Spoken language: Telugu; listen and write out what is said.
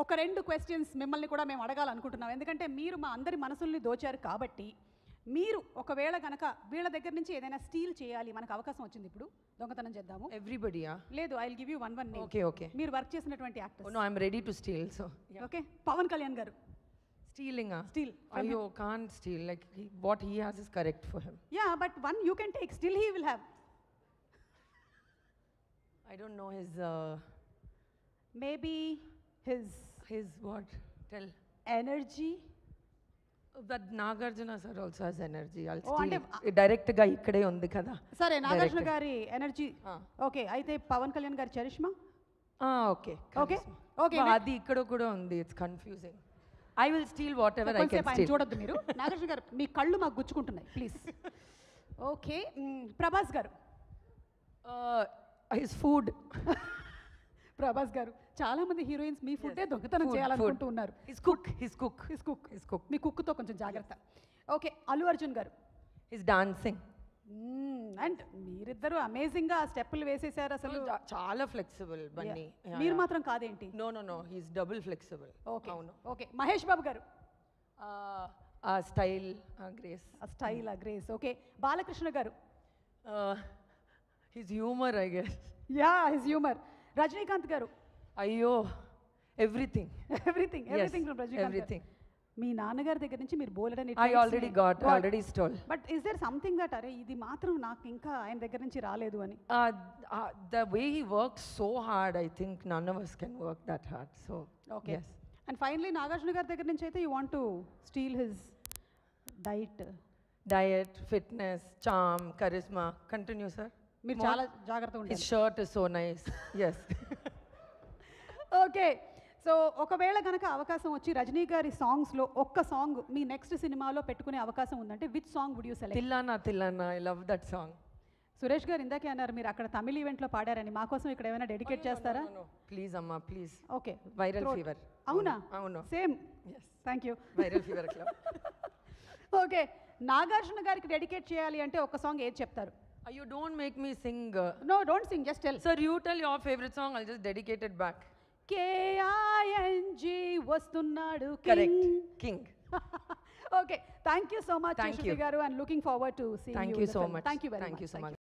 ఒక 2 క్వశ్చన్స్ మిమ్మల్ని కూడా మేము అడగాలనుకుంటున్నాం. ఎందుకంటే మీరు మా అందరి మనసుల్ని దోచారు కాబట్టి మీరు ఒకవేళ గనక వీళ్ళ దగ్గర నుంచి ఏదైనా స్టీల్ చేయాలి, మనకు అవకాశం వచ్చింది, ఇప్పుడు దొంగతనం చేద్దాము. ఎవ్రీబడియా? లేదు, I will give you one name. Okay okay. మీరు వర్క్ చేసినటువంటి actors. No, I am ready to steal. So okay, Pavan Kalyan గారు. స్టీలింగ్? స్టీల్. అయ్యో, can't steal. Like what he has is correct for him. Yeah, but one you can take. Still he will have. I don't know his maybe his what? Tell. Energy. That Nagarjuna sir also has energy. I'll Oh, steal it. Direct ga ikkade undi kada. Sare, Nagarjuna gari energy. Okay, aithe Pavan Kalyan gari charisma. Okay. Okay. Okay. Adi ikkado kuda undi. It's confusing. I will steal whatever I can steal. చూడొద్దు మీరు. నాగార్జున గారు, మీ కళ్ళు మాకు గుచ్చుకుంటున్నాయి, ప్లీజ్. ఓకే, ప్రభాస్ గారు. His food. ప్రభాస్ గారు, చాలా మంది హీరోయిన్స్ మీ ఫుడ్డే దొంగతనం చేయాలనుకుంటూ ఉన్నారు. His cook. మీ కుక్తో కొంచెం జాగ్రత్త. ఓకే, అల్లు అర్జున్ గారు. His dancing. అండ్ మీరిద్దరు అమేజింగ్ గా స్టెప్పులు వేసేసారు అసలు. చాలా ఫ్లెక్సిబుల్ బన్నీ. మీరు మాత్రం కాదేంటి? No, he's double flexible. Okay okay. Mahesh Babu గారు. Style, grace. Style, grace. Okay, Balakrishna గారు. His humour, I guess. Yeah, his humour. Rajinikanth గారు. అయ్యో, ఎవ్రీథింగ్ ఫ్రమ్ రజనీకాంత్. మీ నాన్నగారి దగ్గర నుంచి మీరు బోలెడని I already stole. But is there something that అరే ఇది మాత్రం నాకు ఇంకా ఆయన దగ్గర నుంచి రాలేదు అని? The way he works so hard, I think none of us can work that hard. So okay, yes. And finally, Nagarjuna గారి దగ్గర నుంచి అయితే you want to steal his diet, fitness, charm, charisma. Continue, sir. మీరు చాలా జాగ్రత్తగా ఉండండి. His shirt is so nice. Yes. Okay, so ఒకవేళ కనుక అవకాశం వచ్చి రజనీ గారి సాంగ్స్లో ఒక్క సాంగ్ మీ నెక్స్ట్ సినిమాలో పెట్టుకునే అవకాశం ఉందంటే which song would you select? Thillana, I love that song. Suresh గారు ఇందాకే అన్నారు మీరు అక్కడ తమిళ ఈవెంట్లో పాడారని, మా కోసం ఇక్కడ ఏమైనా డెడికేట్ చేస్తారా? ప్లీజ్ అమ్మా, ప్లీజ్. Okay, viral fever. అవునా? అవును, same. Thank you. Viral fever club. Okay, Nagarjuna గారికి డెడికేట్ చేయాలి అంటే ఒక సాంగ్ ఏది చెప్తారు? You don't make me sing. No, don't sing, just tell. Sir, you tell your favorite song, I'll just dedicate it back. K-I-N-G వస్తున్నాడు king. Okay, thank you so much, Shruti garu, and looking forward to seeing you in the film. Thank you very much.